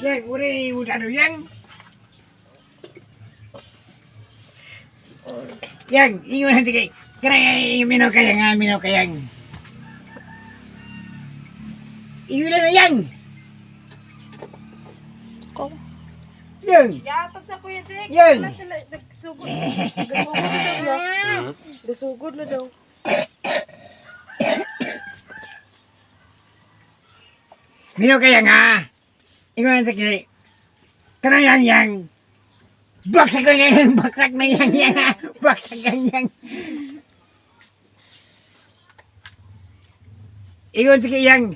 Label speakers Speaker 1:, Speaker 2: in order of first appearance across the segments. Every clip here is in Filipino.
Speaker 1: Yang uri udah yang. Yang ingon nanti kay. Kaya mino kayang. Iulan na yang.
Speaker 2: Ko.
Speaker 1: Yang.
Speaker 3: Yatag sa Kuya Dick.
Speaker 1: Yan.
Speaker 3: Wala sila nagsugod. Gasugod na daw. Gasugod na daw.
Speaker 1: Mino kayang ha. Ingon nanti kay. Kaya yang. Baksak na yang. Baksak na yang ha. Baksak yang. Ingon nanti kay yang.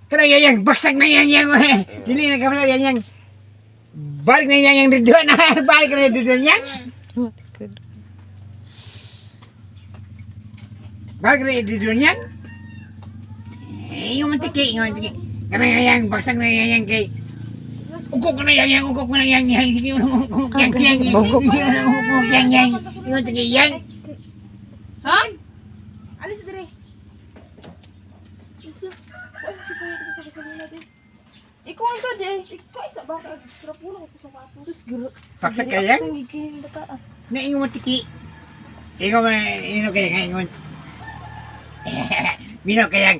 Speaker 1: Kaya yang. Baksak na yang. Dili na kapala yang. Balik na yang duduk na. Balik na duduk yang. Balik na duduk yang. Ingon mantiki. Kaya yang. Baksak na yang kay. Ukok na yang. Ukok na yang. Sige ukok yang. Ukok yang. Ingon mantiki yang. Ha?
Speaker 3: Alis dire. Wala si Kuya Dick sa kasama natin. Ikaw ang tadi. Ikaw isa ba? Sarap mo lang ako sa pato. Sus, giro.
Speaker 1: Baksak ka yang.
Speaker 3: Ang giging bata.
Speaker 1: Na ingon mantiki. Ingon kaya ingon. Mino kaya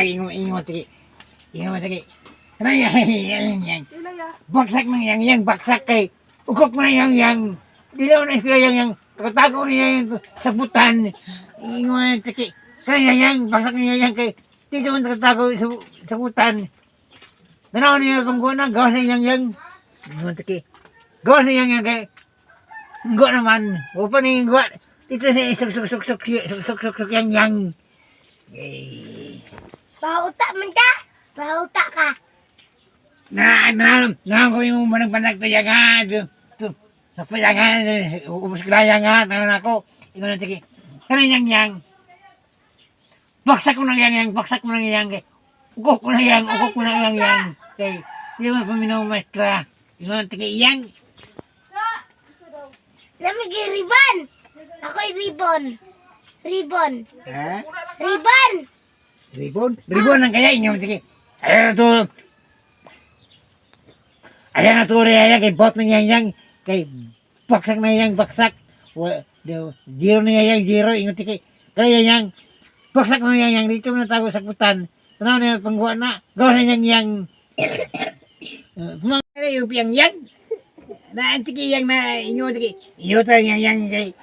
Speaker 1: ingon mantiki. Ingon mantiki. Kaya yang.
Speaker 3: Ilaya.
Speaker 1: Baksak na yang. Baksak kay. Ukok na yang. Dilaw na sila yang. Takatago niya yung sabutan. Ingon mantiki. Kaya yang. Baksak na yang kay. Dito ang takatago sa sabutan. Tanaw niya kung guna. Gawas na yang. Ingon mantiki. Gawas na yang kay. Enggak naman. Upa ni enggak. Itu ni sok yang.
Speaker 2: Bauta man ka? Bauta ka.
Speaker 1: Na ko yung manang panak to yang ha. Tu. Sa yang ha. Ubus kaya nga tanan ako. Ingon na tiki. Kana yang. Baksak ko na yang. Ukok ko na yang. Kay, di mo paminaw maestra. Ingon na tiki yang.
Speaker 2: Lamig ribbon. Ako'y ribbon.
Speaker 1: Ha?
Speaker 2: Ribbon.
Speaker 1: Ribon ang kaya inyo sige. Ayan na to rin kay bot na yang kay baksak na yang baksak. Zero na yang zero ingat kay kaya yang baksak na yang dito na tago sa putan. Tanaw na pangguan na gawa na yang. Mga yung piyang yang. Na antiki yang na inyo sige. Iyo ta yang kay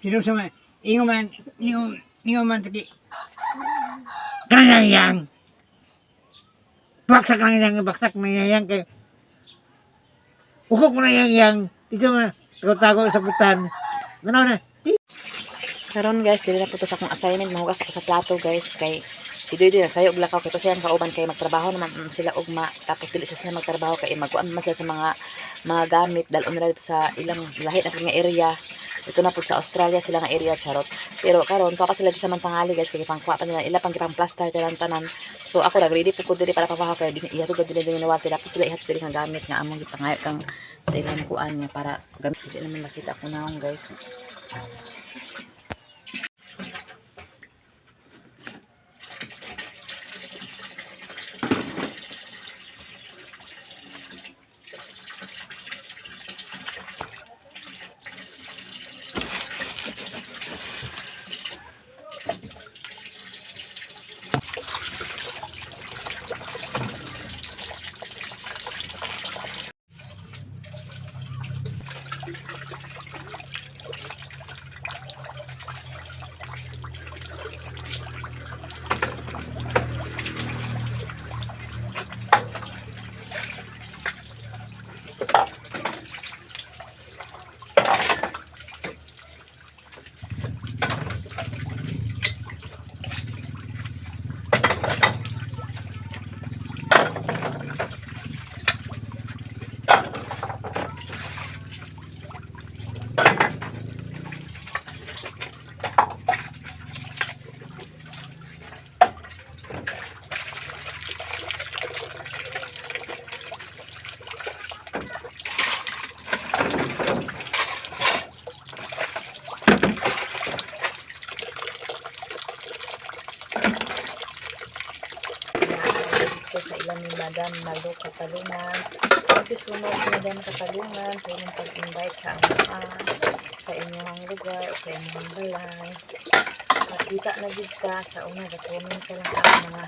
Speaker 1: Sino sama ingo man tiki. Kaya yang. Baksak na yang kay. Ukok na yang. Dito man tago sa putan. Ganaw na.
Speaker 4: Karon guys, dili na po to sa akong assignment, mahugas ako sa plato guys kay Didoy nagsayo og lakaw kay to siyang kauban kay magtrabaho naman sila ugma tapos dili sila magtrabaho kay magkuan man sila sa mga gamit dalon nila dito sa ilang lahi na nga area. Ito na po sa Australia sila nga area charot. Pero karon pa sila dito sa Mantangali guys kay pangkuha pa nila ila pang gipang plaster tanan. So ako ready po ko diri para pabaho kay ihatod dili nawati dapat sila ihatod diri nga gamit nga among gipangayo kang sa ilang kuan nga para gamit dili naman makita ko naong guys. dito sa ilang ni Madam Malo Katalungan. Thank you so much, Madam Katalungan, sa inyong pag-invite sa sa inyong lugar, sa inyong balay. Nakita na dito ka sa una, na-comment ka lang sa mga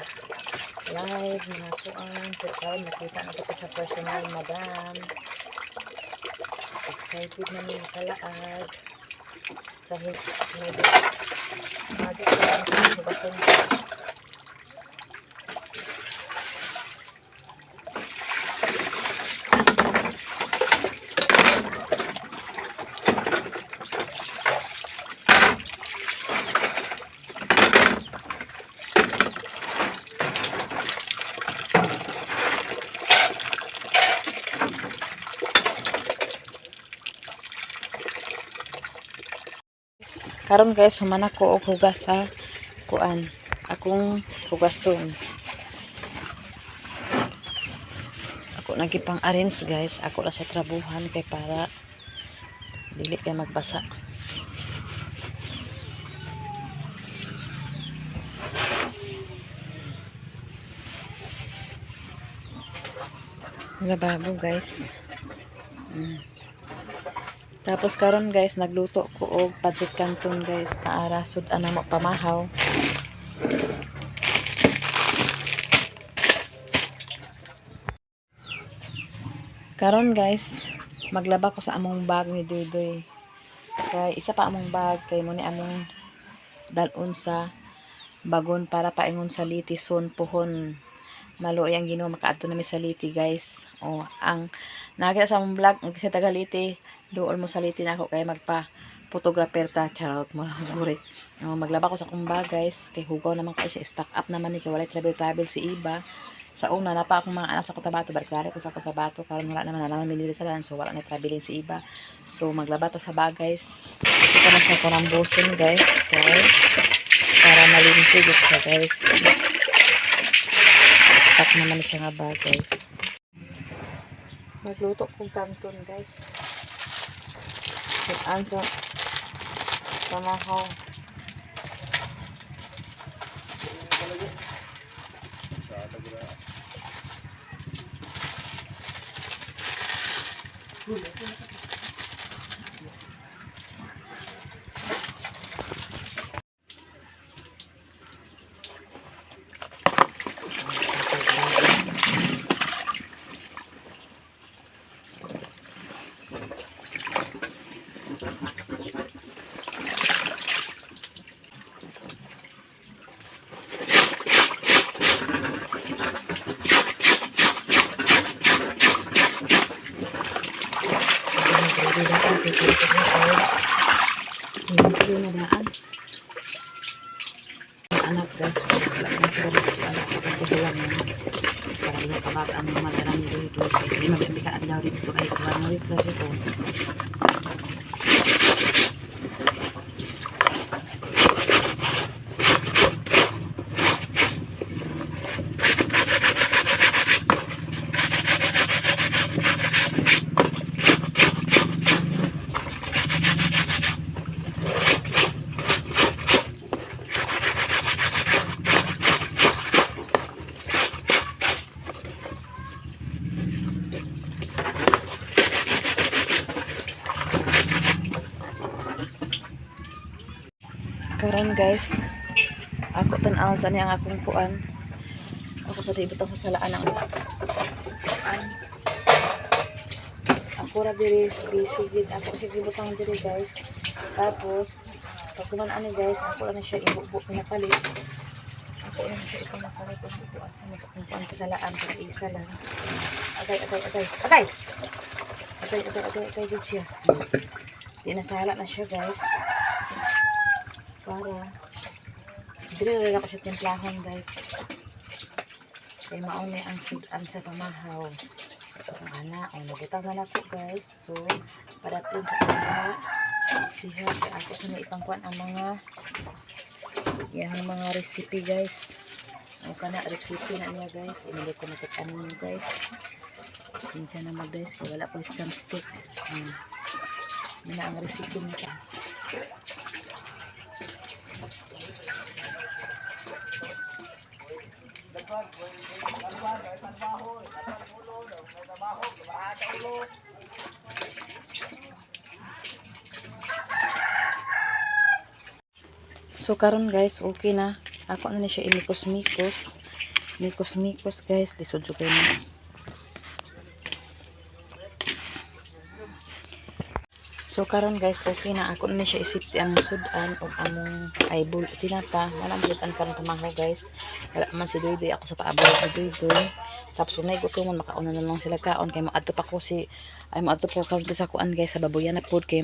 Speaker 4: live, mga kuan. Pero karon nakita na kita sa personal, Madam. Excited na may kalaad. Sa medyo ka lang sa hugason. Karon guys, humana ko og hugas sa kuan. Akong hugason. Ako nagipang arrange guys. Ako ra sa trabuhan kay para dili kay magbasa. Lababo guys. Tapos karon guys, nagluto ko og pancit canton guys. Naara sud-an mo pamahaw. Karon guys, maglaba ko sa among bag ni Dudoy. Kay isa pa among bag kay mo ni among dalon sa bagon para paingon sa liti son pohon. Maluoy ang Ginoo makaadto nami sa liti guys. O ang nakita sa among vlog, ang kasi taga liti, doon mo sa liti na ako kay magpa photographer ta, charot mo guri. Maglaba ko sa akong bag guys kay hugaw naman kay siya, stock up naman ni kay walay travel si Iba. Sa una na pa akong mga anak sa Cotabato, barklari ko sa Cotabato karon wala naman minilitaran, so wala na traveling si Iba. So maglaba ta sa bag guys. Ito na siya karambuson guys. Okay. Para malintig siya guys. Tak naman siya nga bag guys. Magluto kong canton guys. Ang sa pamahaw. Anak guys, para di makabat ang mga madarami dito. Hindi magbibika ang daw dito ay kumanulit na dito. Karon guys, ako tan-aw sa niya ang akong kuan. Ako sa dito sa salaan ang kuan. Ako ra diri busy gid ako sa gibutang diri guys. Tapos pag kuman ani guys, ako ra na siya ibubuk pinapalit. Ako ra na siya ipanapalit ang kuan sa mga kuan sa salaan kay isa lang. Agay gid siya. Di nasala na siya guys. Para dili rin ako siya templahon guys kay mauni ang sudan sa pamahaw. Ana ay nagutang na ako guys, so para din sa mga siya kay ako na ipangkuan ang mga mga recipe guys. Ang kana recipe na niya guys, inili ko na ano guys. Diyan na guys, kay wala ko isang stick. Yan ang recipe niya. So karon guys, okay na. Ako na ni siya imikos-mikos. Mikos-mikos guys, lisod jud kayo na. So karon guys, okay na. Ako na ni siya isipti ang sudan o among eyeball tinapa. Wala man jud ang karon pamaho guys. Wala man si Doydoy ako sa paabot ni Doydoy. Tapos unay gutom makauna na lang sila kaon kay maadto pa ko maadto pa ko dito sa kuan guys sa baboyan na pud kay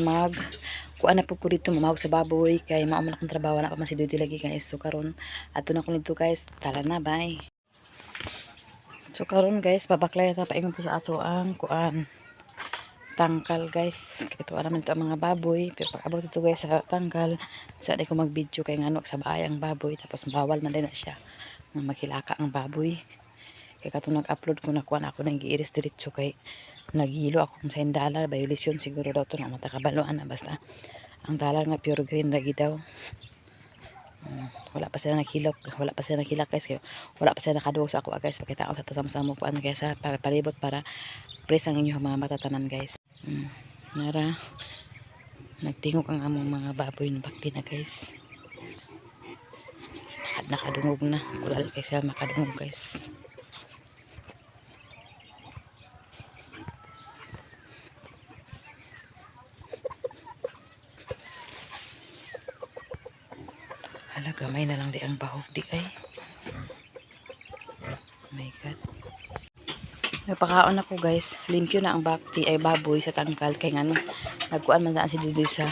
Speaker 4: kuan na pud ko dito mamahog sa baboy kay mao man akong trabaho na pa man si Doydoy lagi guys. So karon adto na ko nito guys. Tara na, bye. So karon guys, pabaklay ta paingon to sa ato ang kuan tangkal guys. Ito alam nito ang mga baboy. Pero pag abot ito guys sa tangkal, saan ko mag-video kay ngano sa bahay ang baboy. Tapos bawal man din na siya maghilaka ang baboy. Kaya katong nag-upload ko na kuan ako nang giiris diretso kay nagilo ako sa $10 violation siguro daw to na matakabaluan na basta ang dollar nga pure green lagi daw. Wala pa sila nakilak guys kaya wala pa sila nakaduog sa ako guys pakita ko sa tasam-samo kuan guys sa para palibot para press ang inyong mga matatanan guys. Nara nagtingog ang among mga baboy ng bakti na guys. Nakadungog na kulal guys sila makadungog guys. Hala, gamay na lang di ang bahog di ay. Oh my god. Napakaon ako guys. Limpyo na ang bakti ay baboy sa tangkal. Kaya nga nagkuan man na si Dudoy sa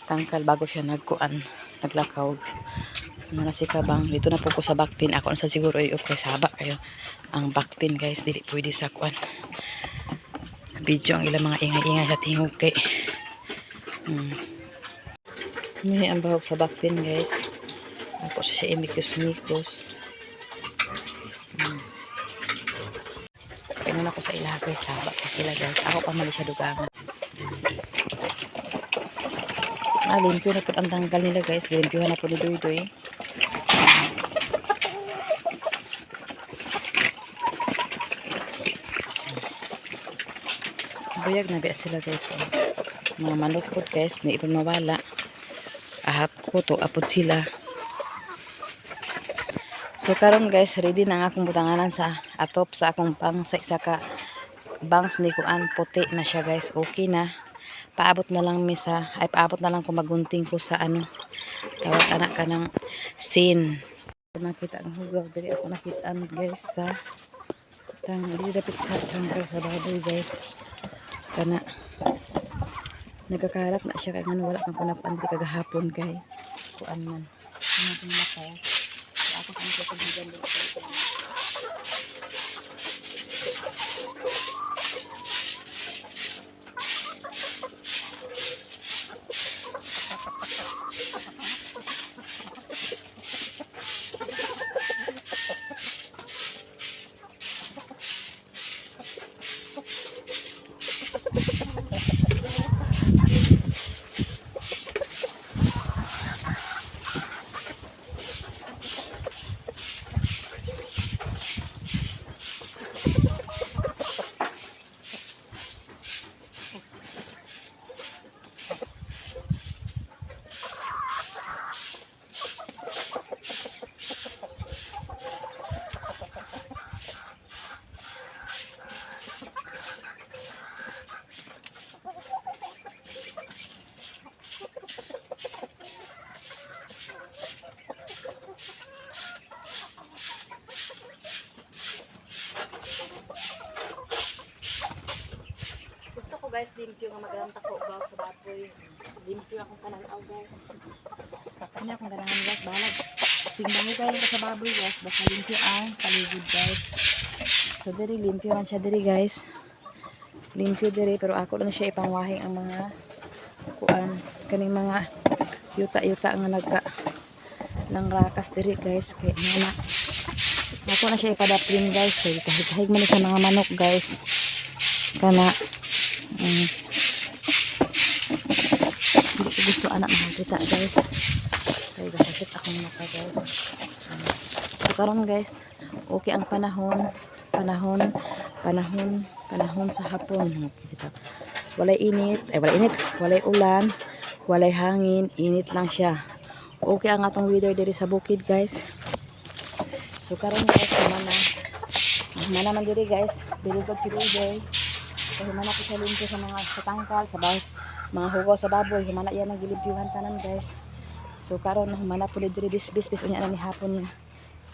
Speaker 4: tangkal bago siya naglakaw. Nasikabang. Dito na po ko sa baktin. Ako na sa siguro ay okay saba kayo. Ang baktin guys. Dili pwede sa kuan. Video ang ilang mga ingay-ingay sa tingog kay. May ang bahog sa baktin guys. Ako siya imikos-mikos. Tingnan ako sa ilaha guys. Sabak pa sila guys. Ako pa mali siya dugangan. Limpyo na po ang tanggal nila guys. Limpyohan na po ni Doydoy. Buyag na biya sila guys. Mga manok po guys. Hindi ipon mawala. Ahap ko to apod sila. So karon guys, ready na nga akong butanganan sa atop sa akong pang sa isa ka bangs ni kuan puti na siya guys. Okay na. Paabot na lang misa ay paabot na lang kung magunting ko sa ano. Tawag anak ka ng sin. Nakita ang hugaw diri ako nakita guys sa dili dapat sa tangkal sa baboy guys. Kana nagkakalat na siya kaya nga wala kang kunapan di kagahapon kay kuan man natin makaya so ako kung sa pagbigan dito guys, limpyo nga magranta ko ba sa baboy. Limpyo akong pananaw guys. Ano akong ganahan guys, balag. Tingnan kayo sa baboy guys, basta limpyo ang paligid guys. So diri limpyo man siya diri guys. Limpyo diri pero ako na siya ipangwahing ang mga kuan kaning mga yuta-yuta nga nagka lang rakas diri guys kay ana. Ako na siya ipadaplin guys kay kahig man sa mga manok guys. Kana hindi ko gusto anak makakita guys kaya gasit akong mata guys so karon guys Okay ang panahon. Panahon sa hapon. Dito. Walay init, walay ulan, walay hangin, init lang siya. Okay ang atong weather diri sa bukid, guys. So karon guys, humana man diri guys. Very good si weather. So humana ko sa limpo sa mga tangkal, sa mga hugaw sa baboy, humana yan ang gilibyuhan tanan guys. So karon humana po diri bis unya na ni hapon niya.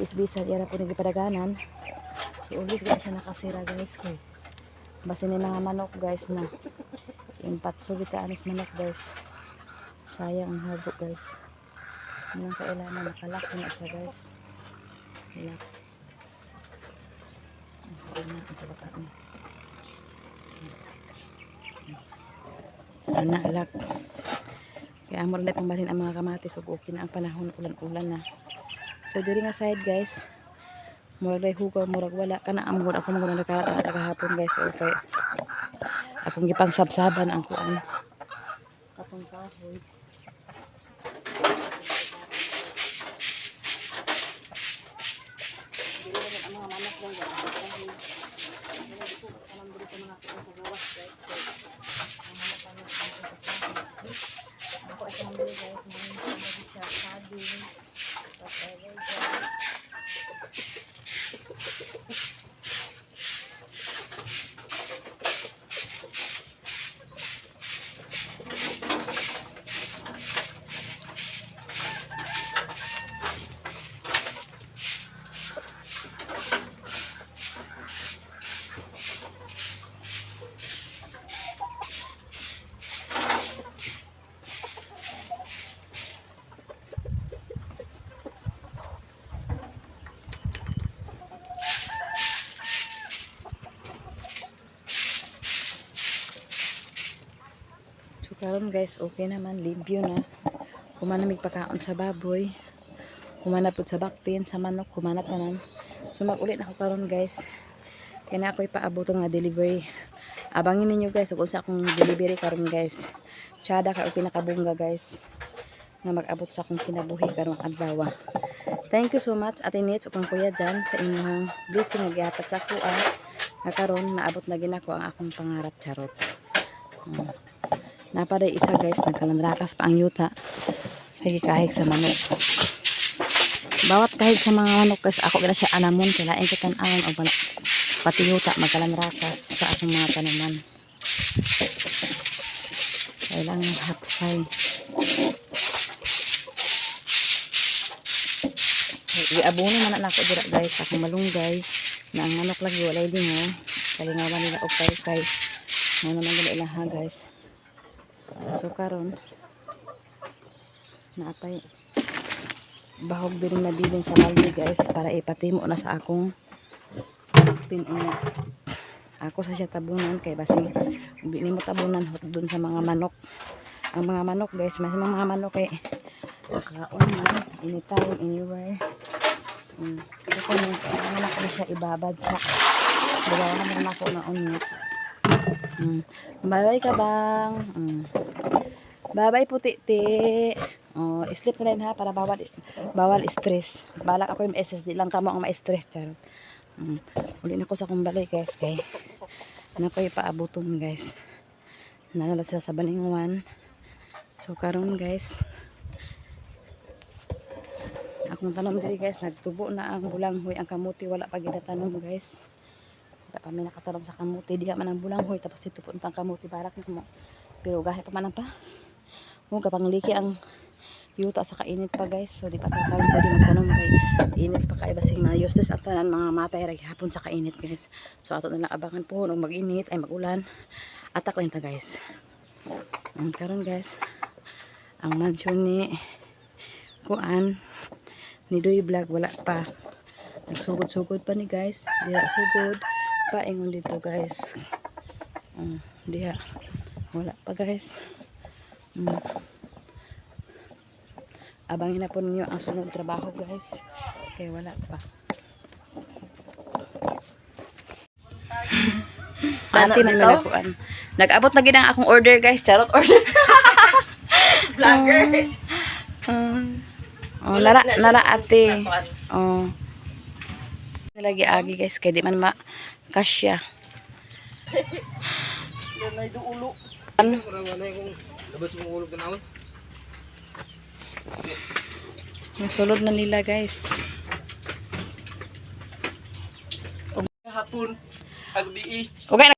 Speaker 4: Bis-bisan yan po nagpadaganan. So ulis guys siya nakasira guys kay. Basta ni mga manok guys na impatso kita anis manok guys. Sayang ang habo guys. Anong kailangan nakalak na siya guys. Lock. Anak lock. Kaya amor na pambalhin ang mga kamatis ug okay na ang panahon ulan-ulan na. So diri nga side guys. Murag hugaw murag wala kana amor ako maguna nakahapon guys okay. Akong gipang sabsaban ang kuan. Kapong kahoy. Karon guys, okay naman, limpyo na. Kumana may pagkaon sa baboy. Kumana pud sa baktin, sa manok, kumana tanan. So mag-ulit ako karon guys. Kaya na ako ipaaboto nga delivery. Abangin ninyo guys, kung sa akong delivery karon guys. Tsada ka o pinakabungga guys. Na mag-abot sa akong kinabuhi karong adlaw. Thank you so much Ate Nits upang kuya dyan sa inyong blessing nga gihatag sa ako nga karon naabot na ginako ang akong pangarap charot. Napaday isa guys, nagkalandrakas pa ang yuta. Kahig sa manok. Bawat kahig sa mga manok guys, ako gila siya anamon. Kailain ko tan-awan o pati yuta magkalandrakas sa akong mga tanaman. Kailangan hapsay. Iabuno man na ako dira guys, akong malunggay. Na ang manok lagi walay din ho. Kalingawan nila o kay. Ano naman gila ilaha guys. So karon naapay bahog din na bilin sa maldi guys para ipatimo na sa akong tinunya. Ako sa siya tabunan kay basing di nimo tabunan hot dun sa mga manok. Ang mga manok guys, mas mga manok kay kaon man anytime anywhere. Ito nung anak ko siya ibabad sa dalawa naman ako na unyot. Bye-bye ka bang? Bye-bye puti-ti. Oh, sleep na rin ha para bawal stress. Balak ako yung SSD lang kamo ang ma-stress charot. Uli na ko sa kumbalik guys kay ano ko ipaabuton guys. Nalala sila sa Balingwan. So karon guys akong tanom diri guys, nagtubo na ang bulanghoy, ang kamuti wala pa ginatanom guys. Wala pa may nakatanom sa kamuti, diha man ang bulanghoy tapos dito po ang kamuti barak mo. Pero gahe pa man ang pa. Huwag kapangliki ang yuta sa kainit pa guys. So di pa tayo pwede magtanom kay init pa kay basing mga useless at tanan mga matay rag hapon sa kainit guys. So ato na lang abangan po nung mag-init ay mag-ulan. Atak lang ta guys. Karon guys ang mansion ni kuan ni Doy Vlog wala pa. Nagsugod-sugod pa ni guys. Diha sugod pa ingon dito guys. Diha wala pa guys. Abangin na po ninyo ang sunod trabaho guys. Kaya wala pa. Ate man malakuan. Nag-abot na gid ang akong order guys. Charot order. Vlogger. Oh, nara ate. Oh. Lagi agi guys kay di man makasya. Nasulod na nila guys.
Speaker 5: Hapon agdi
Speaker 4: Okay na.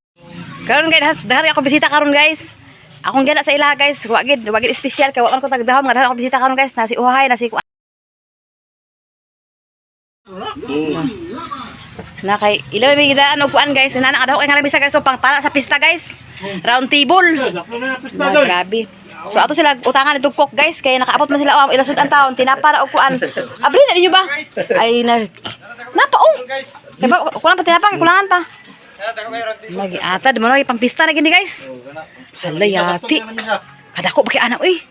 Speaker 4: Karon guys, dahil ako bisita karon guys. Akong gana sa ila guys. Wagid special kay wa man ko tagdahom nga dahil ako bisita karon guys. Na si Uhay na si na kay ilaw may gidaan og kuan guys. Ina nakadaw kay nga bisa guys so pang para sa pista guys. Round table. Na, grabe. So ato sila utangan itong cook guys kay nakaabot man sila ilasud ang taon tinapa ra og kuan. Abli na ninyo ba? Ay na napa oh. Kay ba kulang pa tinapa kay kulangan pa. Lagi ata di mo lagi pang pista na gini guys. Hala yati. Kadako ba kay ana uy.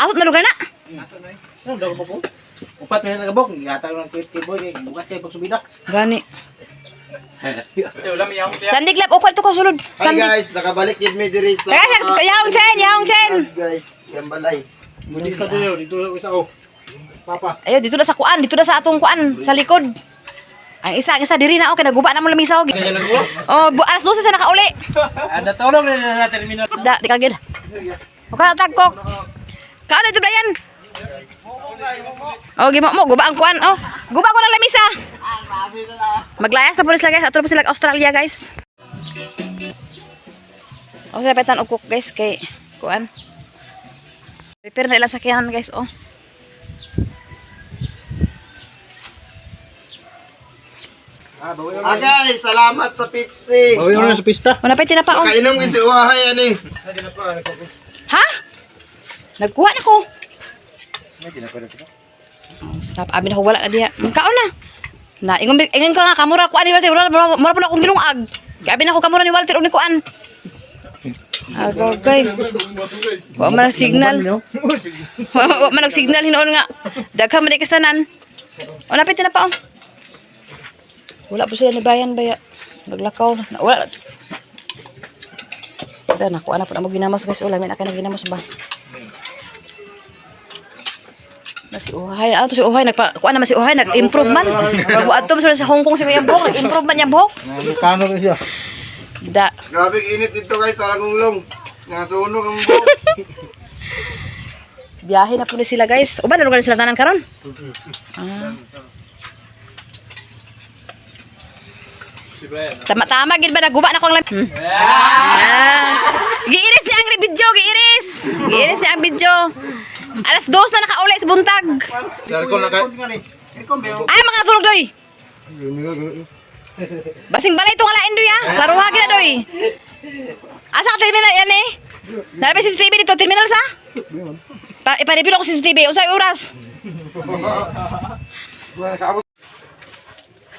Speaker 4: Out na lugar na.
Speaker 5: Upat na nagabok, gata lang kay boy kay bukat kay pagsubida.
Speaker 4: Gani. Sandig lab ukol to ko sulod.
Speaker 6: Hi guys, nakabalik gid mi diri sa
Speaker 4: Guys, yaong chen.
Speaker 6: guys, Yambalay.
Speaker 5: Mudi sa dulo dito isa oh. Papa.
Speaker 4: Ayo dito na sa kuan, dito na sa atong kuan sa likod. Ang isa diri na okay naguba na mo lamisa og. Oh, alas 12 sa nakauli.
Speaker 5: Ada tolong na terminal.
Speaker 4: Da di kagil. Okay tagkok. Kaano ito Brian? Oh, gimo mo guba ang kuan oh. Guba ko ng lamisa. Maglayas na po sila guys. Ato po sila Australia guys. Ako sila petan og cook guys kay kuan. Prepare na ilang sakyanan guys oh.
Speaker 6: Guys, salamat sa Pepsi.
Speaker 5: Bawi na sa pista.
Speaker 4: Wala pa tinapa oh.
Speaker 6: Kainom gid si Uhay ani.
Speaker 4: Ha? Nagkuha na ko. Stop, abi na ko wala na diya. Kaon na. Na ingon ka nga kamura ko ani Walter, wala pa na akong gilungag. Kaya abi na ko kamura ni Walter uni kuan. Okay. Wa man signal. Wa man signal hinuon nga. Daghan man ikastanan. Wala pa tinapa oh. Wala po sila ni bayan baya. Naglakaw na. Wala. Ada na ko ana po na mo ginamos guys. Wala min akan ginamos ba. Na si Uhay, ato si Uhay kuan naman si Uhay nag-improve man. Bago ato sa Hong Kong si Kuya Bok, nag-improve man niya Bok.
Speaker 5: Kano siya.
Speaker 4: Da.
Speaker 6: Grabe init dito guys sa Lagunglong. Nga sunog ang buhok.
Speaker 4: Biyahe na po sila guys. Uban na lugar sila tanan karon. Ah. Tama gid ba naguba na ko ang Giiris niya ang video, giiris. Giiris niya ang video. Alas 2 na nakauli sa buntag. Ay mga tulog doy. Basing balay itong alain doy ah. Klaruhagin na doy. Asa ka terminal yan eh? Nalapay CCTV dito, terminal sa? Ipareview ako CCTV, unsay oras?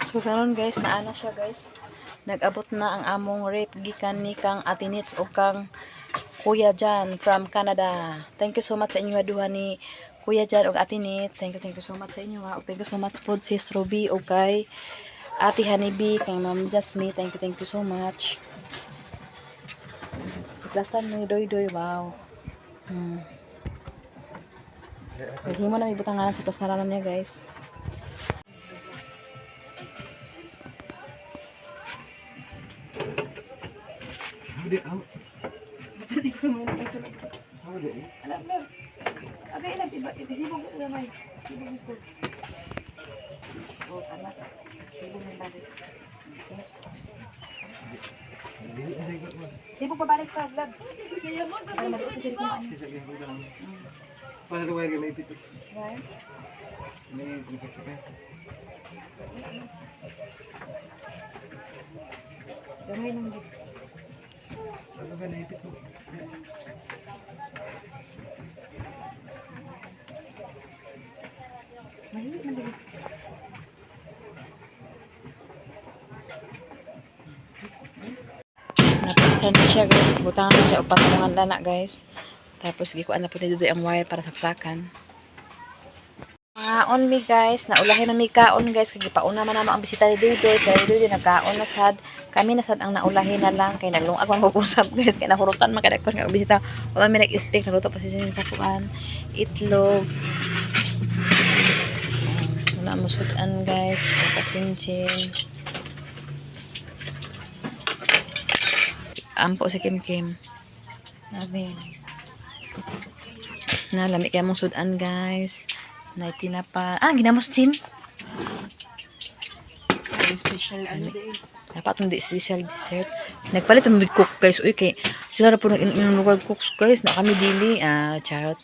Speaker 4: So karon guys, naana siya guys. Nag-abot na ang among rape gikan ni kang Atinits o kang Kuya Jan from Canada. Thank you so much sa inyo duha ni Kuya Jan o Atinit. Thank you so much sa inyo ha. Thank you so much po sis Ruby o kay Ate Honeybee, kay Ma'am Jasmine. Thank you so much. Plastan ni Doy, wow. Hindi mo na may butanganan sa plastaranan niya guys. Sibuk pabalik ka vlog.
Speaker 5: Para ko ay may pito.
Speaker 4: Gamay nang Napista na siya guys. Butangan na siya o patungan lana guys. Tapos gikuan na po ni Dudoy ang wire para saksakan. On me guys, naulahin na mi kaon guys, kay gipauna man namo ang bisita ni Dudoy, sa Dudoy nagkaon na sad. Kami na sad ang naulahin na lang kay naglungag man mag-usap guys, kay nahurutan man kada kon nga bisita. Wala mi nag-expect naluto pa si sa kuan, itlog. Wala mo sudan guys. Nakachinchin. Ampo si Kim Kim. Nabi. Nalami kaya mong sudan guys. Tinapa. Ginamos chin.
Speaker 3: Special ano din.
Speaker 4: Dapat hindi special dessert. Nagpalit ang cook guys. Uy, kay sila na po ng local cooks guys. Na kami dili. Charot.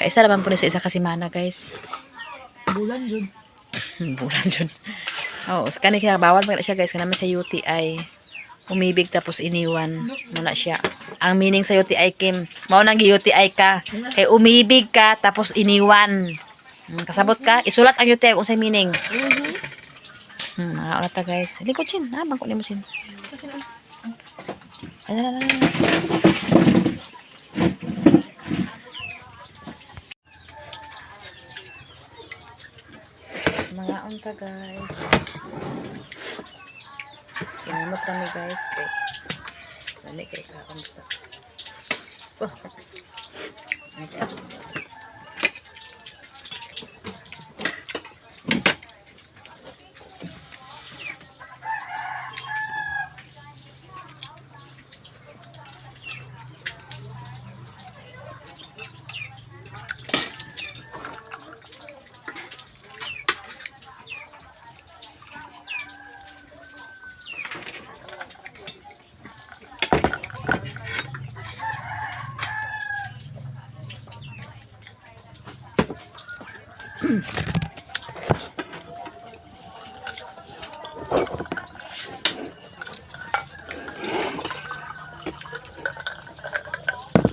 Speaker 4: Kaya isa naman po na sa isa kasimana guys.
Speaker 3: Bulan yun.
Speaker 4: Bulan dyan. So kanina kinabawal pa na siya guys. Kanaman sa UTI. Umibig tapos iniwan. Muna siya. Ang meaning sa UTI, Kim. Mao nang UTI ka. Kaya umibig ka tapos iniwan. Kasabot ka. Isulat ang UTI kung sa meaning. Mga ta guys. Likod chin. Bangko ni mo chin. Ala. Mga unta guys. Kinamot kami guys. Lami kay kakamsta. Okay.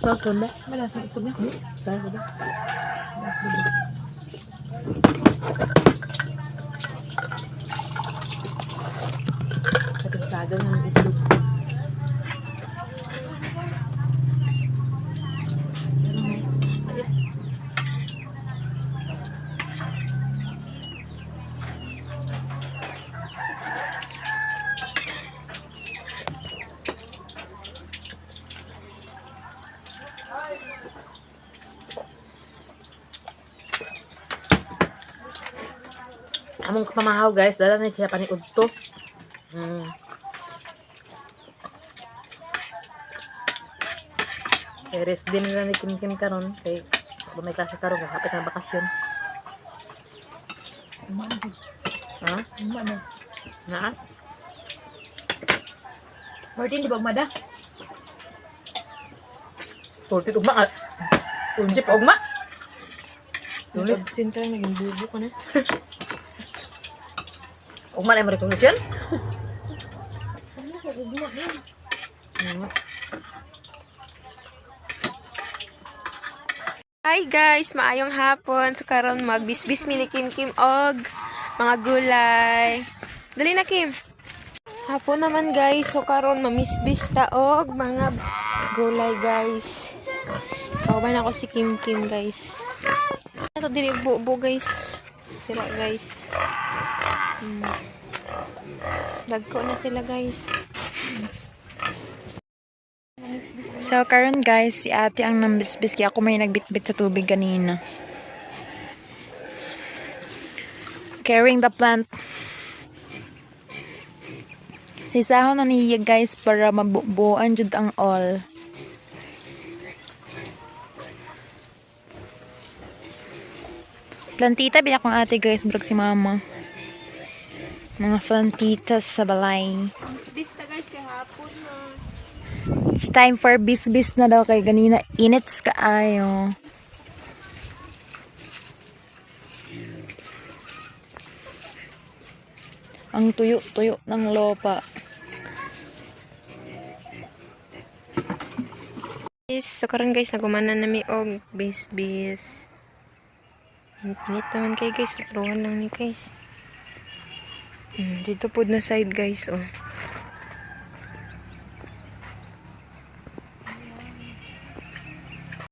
Speaker 3: Bakit ba? Malasang ito na. Tayo ba? Katagtado ng itlog.
Speaker 4: Among kapamahaw guys, dala na siya paniud to. Kay rest din na ni Kim Kim karon kay may klase karon kapit na bakasyon. Ha? Na?
Speaker 3: Martin, di ba umada?
Speaker 4: Turtit ugma ka. Unjip ugma.
Speaker 3: Tulis. Absent ka, naging bubo ka na.
Speaker 4: Ugma na yung recognition?
Speaker 7: Hi guys, maayong hapon. So karon magbisbis mi ni Kim Kim og mga gulay. Dali na Kim. Hapon naman guys, so karon mamisbis ta og mga gulay guys. Kauban ako si Kim Kim guys. Ito dili bubo guys. Tira guys. Dagko na sila guys.
Speaker 8: So, karon guys, si ate ang nambisbis kaya ako may nagbitbit sa tubig kanina. Carrying the plant. Sisahon na niya guys para mabubuan jud ang all. Plantita biya kong ate guys, brag si mama. Mga plantitas sa balay.
Speaker 7: Bisbis ta guys kahapon na.
Speaker 8: It's time for bis-bis na daw kay ganina inits kaayo. Ang tuyo-tuyo ng lopa.
Speaker 7: So karon guys, nagumanan nami og bis-bis. Init naman kay guys, ruhan lang ni guys. Dito pod na side guys, oh.